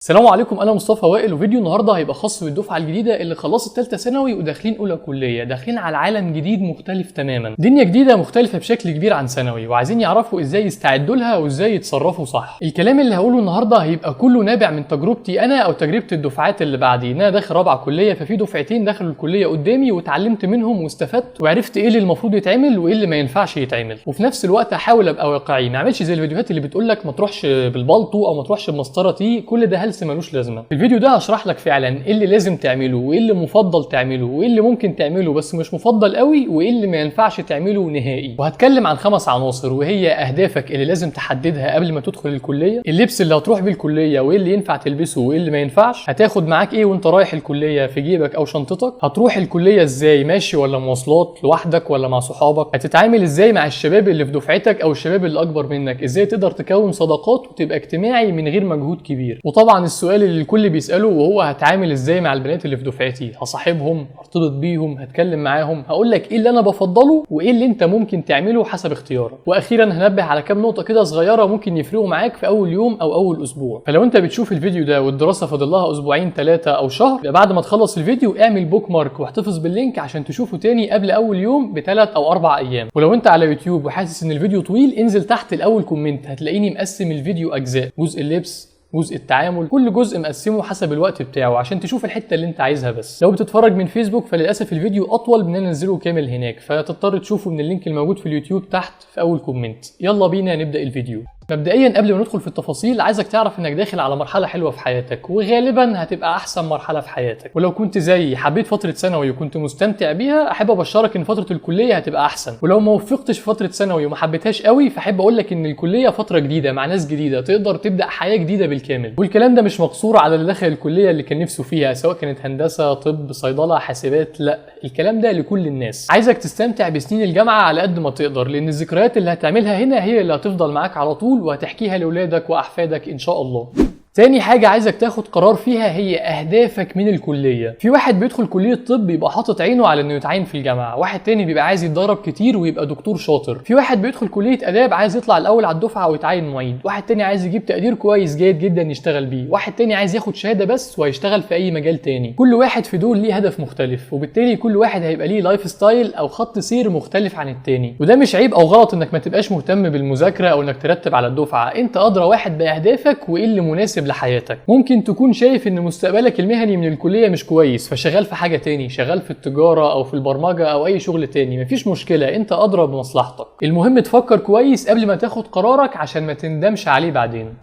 السلام عليكم، انا مصطفى وائل، وفيديو النهارده هيبقى خاص بالدفعه الجديده اللي خلصت ثالثه ثانوي وداخلين اولى كليه، داخلين على عالم جديد مختلف تماما، دنيا جديده مختلفه بشكل كبير عن ثانوي، وعايزين يعرفوا ازاي يستعدوا لها وازاي يتصرفوا صح. الكلام اللي هقوله النهارده هيبقى كله نابع من تجربتي انا او تجربه الدفعات اللي بعدي. انا داخل رابعه كليه، ففي دفعتين دخلوا الكليه قدامي واتعلمت منهم واستفدت وعرفت ايه اللي المفروض يتعمل وايه اللي ما ينفعش يتعمل، وفي نفس الوقت احاول ابقى واقعي، ما اعملش زي الفيديوهات اللي بتقول لك ما تروحش بالبلطو او ما تروحش بمسطره تي، كل ده هلس ملوش لازمه. في الفيديو ده هشرح لك فعلا ايه اللي لازم تعمله وايه اللي مفضل تعمله وايه اللي ممكن تعمله بس مش مفضل قوي وايه اللي ما ينفعش تعمله نهائي. وهتكلم عن 5 عناصر، وهي اهدافك اللي لازم تحددها قبل ما تدخل الكليه، اللبس اللي هتروح بيه الكليه وايه اللي ينفع تلبسه وايه اللي ما ينفعش، هتاخد معاك ايه وانت رايح الكليه في جيبك او شنطتك، هتروح الكليه ازاي، ماشي ولا مواصلات، لوحدك ولا مع صحابك، هتتعامل ازاي مع الشباب اللي في دفعتك او الشباب اللي اكبر منك، ازاي تقدر تكون صداقات وتبقى اجتماعي من غير مجهود كبير. وطبعا السؤال اللي الكل بيساله وهو هتعامل ازاي مع البنات اللي في دفعتي، هصاحبهم، هرتبط بيهم، هتكلم معاهم، هقول لك ايه اللي انا بفضله وايه اللي انت ممكن تعمله حسب اختيارك. واخيرا هنبه على كام نقطه كده صغيره ممكن يفرقوا معاك في اول يوم او اول اسبوع. فلو انت بتشوف الفيديو ده والدراسه فاضل لها اسبوعين 3 او شهر، يبقى بعد ما تخلص الفيديو اعمل بوك مارك واحتفظ باللينك عشان تشوفه تاني قبل اول يوم ب3 أو 4 ايام. ولو انت على يوتيوب وحاسس ان الفيديو طويل، انزل تحت الاول كومنت هتلاقيني مقسم الفيديو اجزاء، جزء اللبس، جزء التعامل، كل جزء مقسمه حسب الوقت بتاعه عشان تشوف الحته اللي انت عايزها. بس لو بتتفرج من فيسبوك فللاسف الفيديو اطول من ان انزله كامل هناك، فتضطر تشوفه من اللينك الموجود في اليوتيوب تحت في اول كومنت. يلا بينا نبدا الفيديو. مبدئيا قبل ما ندخل في التفاصيل، عايزك تعرف انك داخل على مرحله حلوه في حياتك، وغالبا هتبقى احسن مرحله في حياتك. ولو كنت زيي حبيت فتره ثانوي وكنت مستمتع بيها، احب ابشرك ان فتره الكليه هتبقى احسن. ولو ما وفقتش في فتره ثانوي وما حبيتهاش قوي، فاحب اقول لك ان الكليه فتره جديده مع ناس جديده، تقدر تبدا حياه جديده بالكامل. والكلام ده مش مقصور على اللي دخل الكليه اللي كان نفسه فيها، سواء كانت هندسه، طب، صيدله، حاسبات، لا، الكلام ده لكل الناس. عايزك تستمتع بسنين الجامعه على قد ما تقدر، لان الذكريات اللي هتعملها هنا هي اللي هتفضل معاك على طول وهتحكيها لاولادك واحفادك ان شاء الله. تاني حاجة عايزك تاخد قرار فيها هي أهدافك من الكلية. في واحد بيدخل كلية طب بيبقى حاطط عينه على إنه يتعين في الجامعة، واحد تاني بيبقى عايز يتدرب كتير ويبقى دكتور شاطر، في واحد بيدخل كلية آداب عايز يطلع الأول على الدفعة ويتعين معيد، واحد تاني عايز يجيب تقدير كويس جيد جدا يشتغل بيه، واحد تاني عايز ياخد شهادة بس وهيشتغل في أي مجال تاني. كل واحد في دول ليه هدف مختلف، وبالتالي كل واحد هيبقى ليه لايف ستايل أو خط سير مختلف عن التاني. وده مش عيب أو غلط إنك ما تبقاش مهتم بالمذاكرة أو إنك ترتب على الدفعة، أنت أدرى واحد بأهدافك وإيه اللي مناسب لحياتك. ممكن تكون شايف ان مستقبلك المهني من الكليه مش كويس، فشغال في حاجه تاني، شغال في التجاره او في البرمجه او اي شغل تاني، مفيش مشكله، انت ادرى بمصلحتك. المهم تفكر كويس قبل ما تاخد قرارك عشان ما تندمش عليه بعدين.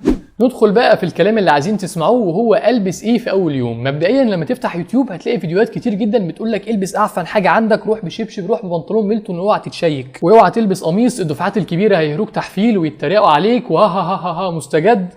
ندخل بقى في الكلام اللي عايزين تسمعوه، وهو البس ايه في اول يوم. مبدئيا لما تفتح يوتيوب هتلاقي فيديوهات كتير جدا بتقولك البس اعفن حاجه عندك، روح بشبشب، روح ببنطلون ميلتون، اوعى تتشيك، واوعى تلبس قميص، الدفعات الكبيره هيهروك تحفيل ويتريقوا عليك وها ها ها ها مستجد.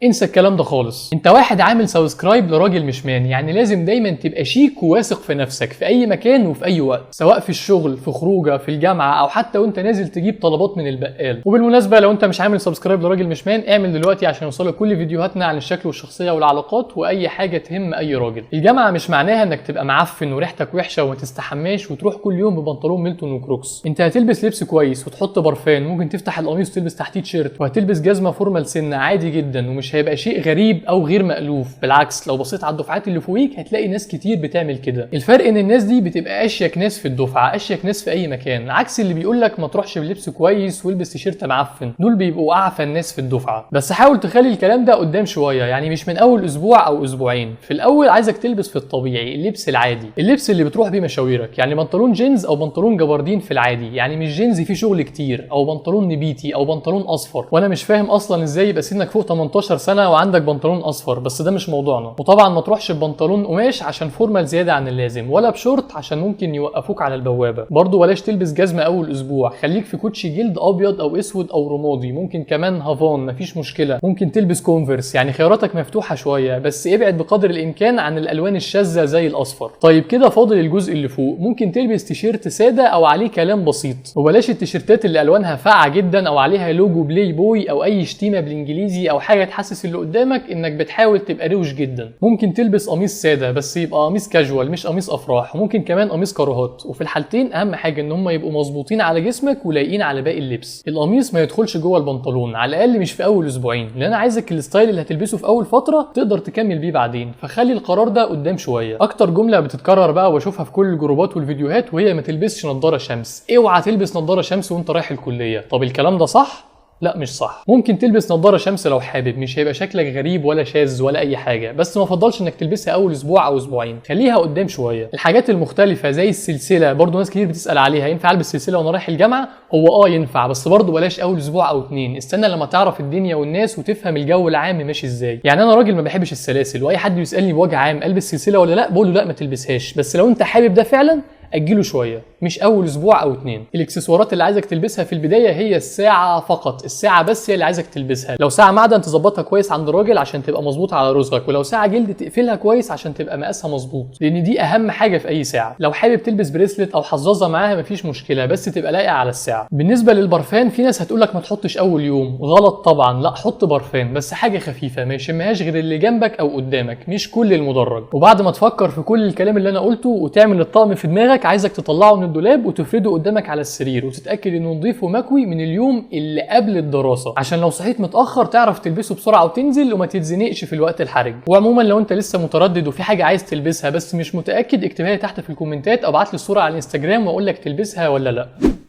انسى الكلام ده خالص. انت واحد عامل سبسكرايب لراجل مش مان، يعني لازم دايما تبقى شيك وواثق في نفسك في اي مكان وفي اي وقت، سواء في الشغل، في خروجه، في الجامعه، او حتى وانت نازل تجيب طلبات من البقال. وبالمناسبه لو انت مش عامل سبسكرايب لراجل مش مان، اعمل دلوقتي عشان يوصلك كل فيديوهاتنا عن الشكل والشخصيه والعلاقات واي حاجه تهم اي راجل. الجامعه مش معناها انك تبقى معفن وريحتك وحشه وما تستحماش وتروح كل يوم ببنطلون ميلتون وكروكس. انت هتلبس لبس كويس وتحط برفان، ممكن تفتح القميص وتلبس تحتيه تيشيرت، وهتلبس جزمه فورمال سنه عادي جدا، ومش هيبقى شيء غريب او غير مألوف. بالعكس لو بصيت على الدفعات اللي فوقيك هتلاقي ناس كتير بتعمل كده. الفرق ان الناس دي بتبقى اشيك ناس في الدفعه، اشيك ناس في اي مكان، عكس اللي بيقول لك ما تروحش بلبس كويس والبس تيشيرت معفن، دول بيبقوا اعفن ناس في الدفعه. بس حاول تخلي الكلام ده قدام شويه، يعني مش من اول اسبوع او اسبوعين. في الاول عايزك تلبس في الطبيعي، اللبس العادي، اللبس اللي بتروح بيه مشاويرك، يعني بنطلون جينز او بنطلون جبردين في العادي، يعني مش جينز فيه شغل كتير، او بنطلون نبيتي او بنطلون اصفر. وانا مش فاهم اصلا ازاي يبقى سنك فوق 18 سنه وعندك بنطلون اصفر، بس ده مش موضوعنا. وطبعا ما تروحش ببنطلون قماش عشان فورمال زياده عن اللازم، ولا بشورت عشان ممكن يوقفوك على البوابه. برضو بلاش تلبس جزمه اول اسبوع، خليك في كوتشي جلد ابيض او اسود او رمادي، ممكن كمان هافان مفيش مشكله، ممكن تلبس كونفرس، يعني خياراتك مفتوحه شويه، بس ابعد بقدر الامكان عن الالوان الشاذه زي الاصفر. طيب كده فاضل الجزء اللي فوق، ممكن تلبس تيشيرت ساده او عليه كلام بسيط، وبلاش التيشيرتات اللي الوانها فاقعه جدا او عليها لوجو بلاي بوي او اي شتيمه بالانجليزي او حاجه تحسس تحسس اللي قدامك انك بتحاول تبقى روش جدا. ممكن تلبس قميص ساده بس يبقى قميص كاجوال مش قميص افراح، وممكن كمان قميص كراهات، وفي الحالتين اهم حاجه ان هم يبقوا مظبوطين على جسمك ولايقين على باقي اللبس. القميص ما يدخلش جوه البنطلون على الاقل مش في اول اسبوعين، لان انا عايزك الستايل اللي هتلبسه في اول فتره تقدر تكمل بيه بعدين، فخلي القرار ده قدام شويه. اكتر جمله بتتكرر بقى واشوفها في كل الجروبات والفيديوهات وهي ما تلبسش نظاره شمس. اوعى تلبس نظاره شمس وانت رايح الكليه. طب الكلام ده صح؟ لا مش صح. ممكن تلبس نظاره شمس لو حابب، مش هيبقى شكلك غريب ولا شاذ ولا اي حاجه، بس ما افضلش انك تلبسها اول اسبوع او اسبوعين، خليها قدام شويه. الحاجات المختلفه زي السلسله برضو ناس كتير بتسال عليها، ينفع البس سلسله وانا رايح الجامعه؟ هو ينفع، بس برضو بلاش اول اسبوع او اتنين، استنى لما تعرف الدنيا والناس وتفهم الجو العام ماشي ازاي. يعني انا راجل ما بحبش السلاسل، واي حد بيسالني بوجه عام البس سلسله ولا لا، بقول له لا ما تلبسهاش، بس لو انت حابب ده فعلا اجله شويه، مش اول اسبوع او اتنين. الاكسسوارات اللي عايزك تلبسها في البدايه هي الساعه فقط، الساعه بس هي اللي عايزك تلبسها. لو ساعه معدن تظبطها كويس عند الراجل عشان تبقى مظبوطه على رزقك، ولو ساعه جلد تقفلها كويس عشان تبقى مقاسها مظبوط، لان دي اهم حاجه في اي ساعه. لو حابب تلبس بريسلت او حظاظه معاها مفيش مشكله، بس تبقى لايقه على الساعه. بالنسبه للبرفان في ناس هتقولك ما تحطش اول يوم، غلط طبعا، لا حط برفان بس حاجه خفيفه ما يشمهاش غير اللي جنبك او قدامك، مش كل المدرج. وبعد ما تفكر في كل الكلام اللي انا قلته وتعمل الطقم في دماغك، عايزك تطلعه من الدولاب وتفرده قدامك على السرير، وتتاكد انه نظيف ومكوي من اليوم اللي قبل الدراسه، عشان لو صحيت متاخر تعرف تلبسه بسرعه وتنزل وما تتزنقش في الوقت الحرج. وعموما لو انت لسه متردد وفي حاجه عايز تلبسها بس مش متاكد، اكتبها لي تحت في الكومنتات او ابعت لي الصوره على الانستجرام واقول لك تلبسها ولا لا.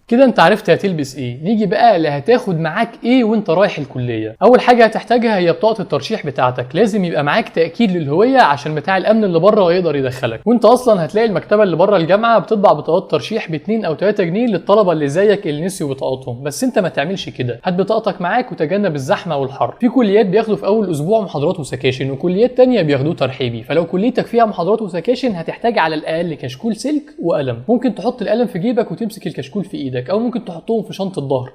كده انت عرفت هتلبس ايه. نيجي بقى اللي هتاخد معاك ايه وانت رايح الكليه. اول حاجه هتحتاجها هي بطاقه الترشيح بتاعتك، لازم يبقى معاك تاكيد للهويه عشان بتاع الامن اللي بره يقدر يدخلك. وانت اصلا هتلاقي المكتبه اللي بره الجامعه بتطبع بطاقات ترشيح ب2 أو 3 جنيه للطلبه اللي زيك اللي نسيوا بطاقاتهم، بس انت ما تعملش كده، هات بطاقتك معاك وتجنب الزحمه والحر. في كليات بياخدوا في اول اسبوع محاضرات وسكاشن، وكليات تانية بياخدوه ترحيبي، فلو كليتك فيها محاضرات وسكاشن هتحتاج على الاقل كشكول سلك وقلم. ممكن تحط القلم في جيبك وتمسك الكشكول في ايدك، او ممكن تحطهم في شنطه الظهر.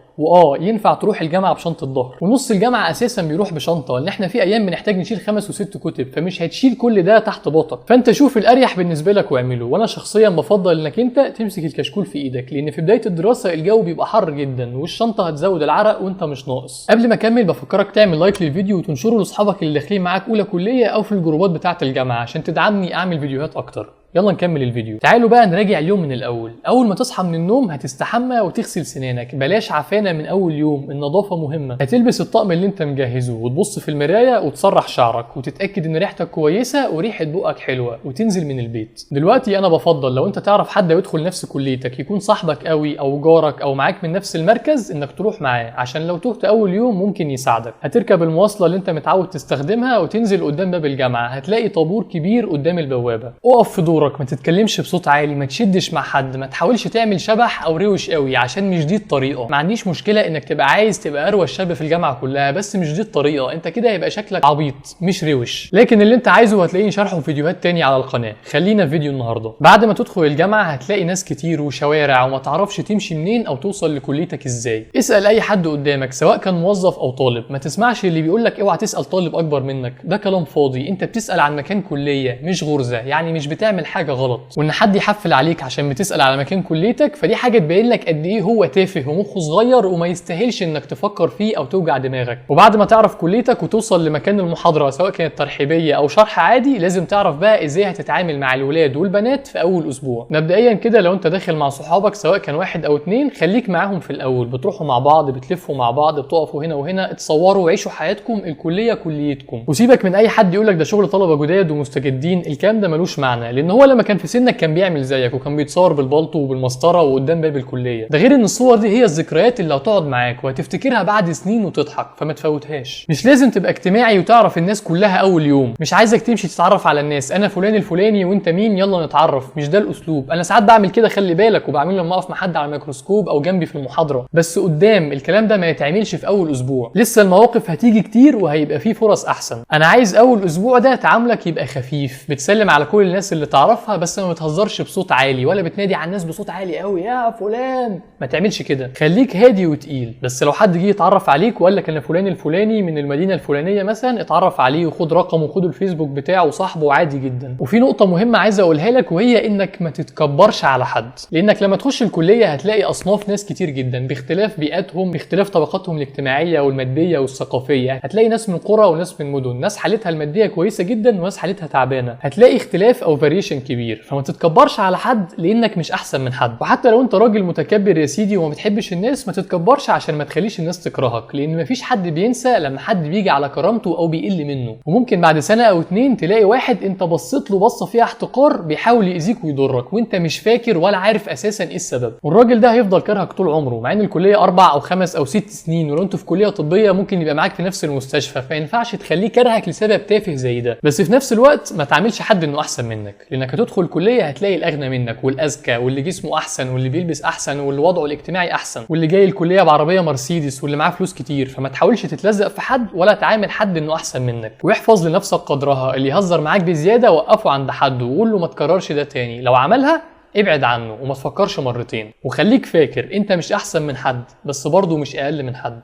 ينفع تروح الجامعه بشنطه الظهر، ونص الجامعه اساسا بيروح بشنطه، لان احنا في ايام بنحتاج نشيل 5 و6 كتب، فمش هتشيل كل ده تحت باطك. فانت شوف الاريح بالنسبه لك واعمله. وانا شخصيا بفضل انك انت تمسك الكشكول في ايدك، لان في بدايه الدراسه الجو بيبقى حر جدا والشنطه هتزود العرق وانت مش ناقص. قبل ما اكمل بفكرك تعمل لايك للفيديو وتنشره لاصحابك اللي داخلين معاك اولى كليه او في الجروبات بتاعه الجامعه عشان تدعمني اعمل فيديوهات اكتر. يلا نكمل الفيديو. تعالوا بقى نراجع اليوم من الاول. اول ما تصحى من النوم هتستحمى وتغسل سنانك، بلاش عفانه من اول يوم، النظافه مهمه. هتلبس الطقم اللي انت مجهزه وتبص في المرايه وتسرح شعرك وتتاكد ان ريحتك كويسه وريحه بقك حلوه وتنزل من البيت. دلوقتي انا بفضل لو انت تعرف حد يدخل نفس كليتك، يكون صاحبك قوي او جارك او معاك من نفس المركز، انك تروح معاه عشان لو تهت اول يوم ممكن يساعدك. هتركب المواصله اللي انت متعود تستخدمها وتنزل قدام باب الجامعه، هتلاقي طابور كبير قدام البوابه. اقف في دورك، ما تتكلمش بصوت عالي، ما تشدش مع حد، ما تحاولش تعمل شبح او روش قوي عشان مش دي الطريقه. ما عنديش مشكله انك تبقى عايز تبقى اروش شاب في الجامعه كلها، بس مش دي الطريقه، انت كده هيبقى شكلك عبيط مش روش. لكن اللي انت عايزه هتلاقيني شرحه في فيديوهات تاني على القناه. خلينا في فيديو النهارده. بعد ما تدخل الجامعه هتلاقي ناس كتير وشوارع وما تعرفش تمشي منين او توصل لكليتك ازاي. اسال اي حد قدامك سواء كان موظف او طالب، ما تسمعش اللي بيقول لك اوعى تسال طالب اكبر منك، ده كلام فاضي. انت بتسال عن مكان كليه مش غرزه، يعني مش بتعمل حاجه غلط. وان حد يحفل عليك عشان بتسال على مكان كليتك فدي حاجه تبين لك قد ايه هو تافه ومخه صغير وما يستاهلش انك تفكر فيه او توجع دماغك. وبعد ما تعرف كليتك وتوصل لمكان المحاضره سواء كانت ترحيبيه او شرح عادي، لازم تعرف بقى ازاي هتتعامل مع الولاد والبنات في اول اسبوع. مبدئيا كده لو انت داخل مع صحابك سواء كان 1 أو 2، خليك معاهم في الاول، بتروحوا مع بعض، بتلفوا مع بعض، بتقفوا هنا وهنا، اتصوروا وعيشوا حياتكم، الكليه كليتكم. وسيبك من اي حد يقولك ده شغل طلبه جداد ومستجدين، الكلام ده ملوش معنى، لان هو لما كان في سنك كان بيعمل زيك وكان بيتصور بالبلطو وبالمسطره وقدام باب الكليه. ده غير ان الصور دي هي الذكريات اللي هتقعد معاك وهتفتكرها بعد سنين وتضحك، فما تفوتهاش. مش لازم تبقى اجتماعي وتعرف الناس كلها اول يوم، مش عايزك تمشي تتعرف على الناس، انا فلان الفلاني وانت مين يلا نتعرف، مش ده الاسلوب. انا ساعات بعمل كده خلي بالك، وبعمله لما اقف مع حد على الميكروسكوب او جنبي في المحاضره، بس قدام الكلام ده ما يتعملش في اول اسبوع، لسه المواقف هتيجي كتير وهيبقى فيه فرص احسن. انا عايز اول اسبوع ده تعاملك يبقى خفيف، بتسلم على كل الناس اللي تعرفها تعرفها بس ما بتهزرش بصوت عالي ولا بتنادي على الناس بصوت عالي قوي يا فلان، ما تعملش كده. خليك هادي وتقيل. بس لو حد جه يتعرف عليك وقال لك انا فلان الفلاني من المدينه الفلانيه مثلا، اتعرف عليه وخد رقمه وخد الفيسبوك بتاعه وصاحبه عادي جدا. وفي نقطه مهمه عايز اقولها لك، وهي انك ما تتكبرش على حد، لانك لما تخش الكليه هتلاقي اصناف ناس كتير جدا باختلاف بيئاتهم، باختلاف طبقاتهم الاجتماعيه والماديه والثقافيه. هتلاقي ناس من قرى وناس من مدن، ناس حالتها الماديه كويسه جدا وناس حالتها تعبانه. هتلاقي اختلاف او فاريشن كبير. فما تتكبرش على حد لانك مش احسن من حد. وحتى لو انت راجل متكبر يا سيدي وما بتحبش الناس، ما تتكبرش عشان ما تخليش الناس تكرهك، لان مفيش حد بينسى لما حد بيجي على كرامته او بيقل منه. وممكن بعد سنه او 2 تلاقي واحد انت بصيت له بصه فيها احتقار بيحاول يأذيك ويضرك وانت مش فاكر ولا عارف اساسا ايه السبب، والراجل ده هيفضل كرهك طول عمره، مع ان الكليه 4 أو 5 أو 6 سنين، ولو انتوا في كليه طبيه ممكن يبقى معاك في نفس المستشفى، فما ينفعش تخليه كرهك لسبب تافه زي ده. بس في نفس الوقت ما تعاملش حد انه احسن منك، لانك هتدخل الكليه هتلاقي الاغنى منك والاذكى واللي جسمه احسن واللي بيلبس احسن واللي وضعه الاجتماعي احسن واللي جاي الكليه بعربيه مرسيدس واللي معاه فلوس كتير. فما تحاولش تتلزق في حد ولا تعامل حد انه احسن منك، واحفظ لنفسك قدرها. اللي يهزر معاك بزياده وقفه عند حد وقول له ما تكررش ده تاني، لو عملها ابعد عنه وما تفكرش مرتين. وخليك فاكر انت مش احسن من حد، بس برضه مش اقل من حد.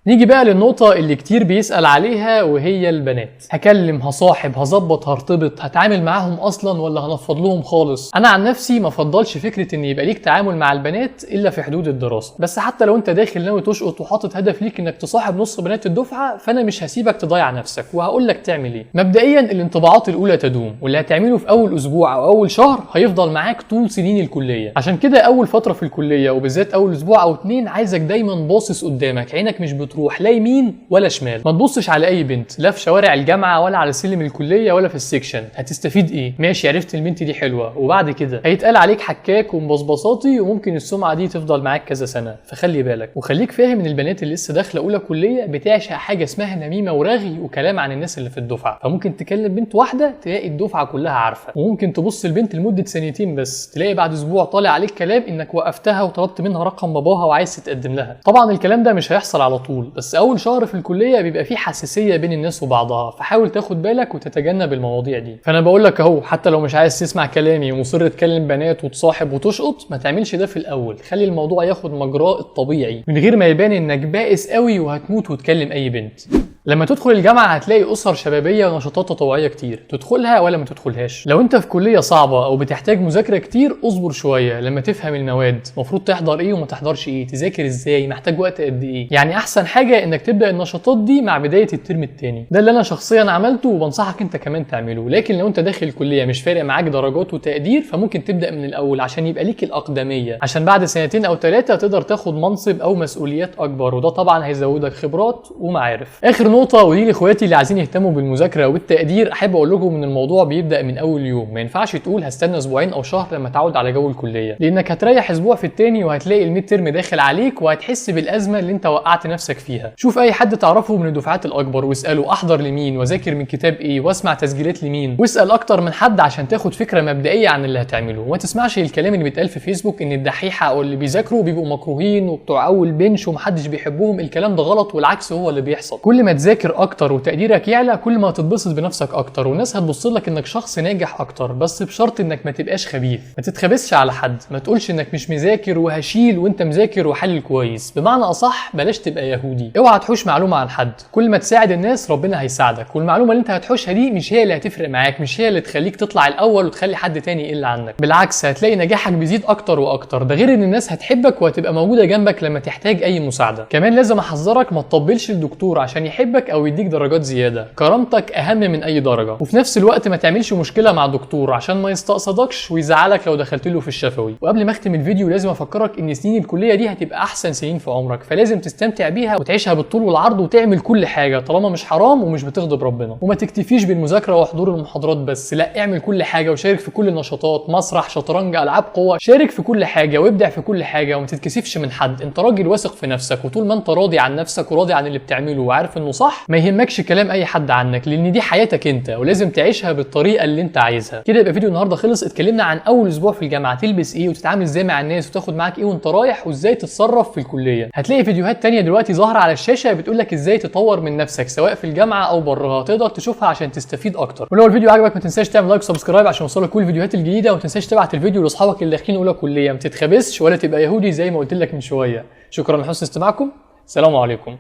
نيجي بقى للنقطة اللي كتير بيسأل عليها، وهي البنات. هكلم، هصاحب، هظبط، هرتبط، هتعامل معاهم اصلا ولا هنفض لهم خالص؟ انا عن نفسي ما افضلش فكرة ان يبقى ليك تعامل مع البنات الا في حدود الدراسة. بس حتى لو انت داخل ناوي تشقط وحاطط هدف ليك انك تصاحب نص بنات الدفعة، فانا مش هسيبك تضيع نفسك وهقول لك تعمل ايه. مبدئيا الانطباعات الاولى تدوم، واللي هتعمله في اول اسبوع او اول شهر هيفضل معاك طول سنين الكلية. عشان كده اول فترة في الكلية وبالذات اول اسبوع او 2 عايزك دايما باصص قدامك، عينك مش بتروح لا يمين ولا شمال. ما تبصش على اي بنت لا في شوارع الجامعه ولا على سلم الكليه ولا في السكشن. هتستفيد ايه؟ ماشي عرفت البنت دي حلوه، وبعد كده هيتقال عليك حكاك ومبصبصاتي، وممكن السمعه دي تفضل معاك كذا سنه. فخلي بالك، وخليك فاهم ان البنات اللي لسه داخله اولى كليه بتعشق حاجه اسمها نميمه ورغي وكلام عن الناس اللي في الدفعه. فممكن تكلم بنت واحده تلاقي الدفعه كلها عارفه، وممكن تبص البنت لمده 2 بس تلاقي بعد اسبوع طالع عليك كلام انك وقفتها وطلبت منها رقم باباها وعايز تتقدم لها. طبعا الكلام ده مش هيحصل على طول، بس اول شهر في الكليه بيبقى فيه حساسيه بين الناس وبعضها، فحاول تاخد بالك وتتجنب المواضيع دي. فانا بقول لك اهو، حتى لو مش عايز تسمع كلامي ومصر تكلم بنات وتصاحب وتشقط، ما تعملش ده في الاول. خلي الموضوع ياخد مجراه الطبيعي من غير ما يبان انك بائس قوي وهتموت وتكلم اي بنت. لما تدخل الجامعه هتلاقي اسر شبابيه ونشاطات تطوعيه كتير، تدخلها ولا ما تدخلهاش. لو انت في كليه صعبه او بتحتاج مذاكره كتير، اصبر شويه لما تفهم المواد، المفروض تحضر ايه وما تحضرش ايه، تذاكر ازاي، محتاج وقت قد ايه. يعني احسن حاجه انك تبدا النشاطات دي مع بدايه الترم الثاني. ده اللي انا شخصيا عملته وبنصحك انت كمان تعمله. لكن لو انت داخل الكليه مش فارق معاك درجات وتقدير، فممكن تبدا من الاول عشان يبقى ليك الاقدميه، عشان بعد 2 أو 3 تقدر تاخد منصب او مسؤوليات اكبر، وده طبعا هيزودك خبرات ومعارف. اخر نقطه، ودي لاخواتي اللي عايزين يهتموا بالمذاكره والتقدير، احب اقول لكم ان الموضوع بيبدا من اول يوم. ما ينفعش تقول هستنى اسبوعين او شهر لما تعود على جو الكليه، لانك هتريح اسبوع في التاني وهتلاقي الميد ترم داخل عليك وهتحس بالازمه اللي انت وقعت نفسك فيها. شوف اي حد تعرفه من الدفعات الاكبر واساله احضر لمين واذاكر من كتاب ايه واسمع تسجيلات لمين، واسال اكتر من حد عشان تاخد فكره مبدئيه عن اللي هتعمله. وما تسمعش الكلام اللي بيتقال في فيسبوك ان الدحيحه او اللي بيذاكروا بيبقوا مكروهين وبتوع اول بنش ومحدش بيحبهم. الكلام ده غلط، والعكس هو اللي بيحصل. كل ما تذاكر اكتر وتقديرك يعلى، كل ما هتتبسط بنفسك اكتر، والناس هتبص لك انك شخص ناجح اكتر، بس بشرط انك ما تبقاش خبيث. ما تتخبسش على حد، ما تقولش انك مش مذاكر وهشيل وانت مذاكر وحلل كويس. بمعنى اصح بلاش تبقى يهودي. اوعى تحوش معلومه عن حد. كل ما تساعد الناس ربنا هيساعدك، والمعلومه اللي انت هتحوشها دي مش هي اللي هتفرق معاك، مش هي اللي تخليك تطلع الاول وتخلي حد تاني يقل عنك. بالعكس هتلاقي نجاحك بيزيد اكتر واكتر. ده غير ان الناس هتحبك وهتبقى موجوده جنبك لما تحتاج اي مساعده. كمان لازم احذرك ما تطبلش الدكتور عشان يحبك او يديك درجات زياده. كرامتك اهم من اي درجه. وفي نفس الوقت ما تعملش مشكله مع الدكتور عشان ما يستقصدكش ويزعلك لو دخلت له في الشفوي. وقبل ما اختم الفيديو لازم افكرك ان سنين الكليه دي هتبقى احسن سنين في عمرك، فلازم تستمتع بيها وتعيشها بالطول والعرض وتعمل كل حاجه طالما مش حرام ومش بتغضب ربنا. وما تكتفيش بالمذاكره وحضور المحاضرات بس، لا اعمل كل حاجه وشارك في كل النشاطات، مسرح، شطرنج، العاب قوه. شارك في كل حاجه وابدع في كل حاجه وما تتكسفش من حد. انت راجل واثق في نفسك، وطول ما انت راضي عن نفسك وراضي عن اللي بتعمله وعارف انه صح ما يهمكش كلام اي حد عنك، لان دي حياتك انت ولازم تعيشها بالطريقه اللي انت عايزها. كده يبقى فيديو النهارده خلص. اتكلمنا عن اول اسبوع في الجامعه تلبس ايه وتتعامل ازاي مع الناس وتاخد معاك ايه وانت رايح وازاي تتصرف في الكليه. هتلاقي فيديوهات تانية دلوقتي ظاهره على الشاشه بتقول لك ازاي تطور من نفسك سواء في الجامعه او براها، تقدر تشوفها عشان تستفيد اكتر. ولو الفيديو عجبك ما تنساش تعمل لايك وسبسكرايب عشان يوصلك كل الفيديوهات الجديده، وما تنساش تبعت الفيديو لاصحابك اللي داخلين اولى كليه. ما تتخبسش ولا تبقى يهودي زي ما قلت لك من شويه. شكرا لحسن استماعكم. السلام عليكم.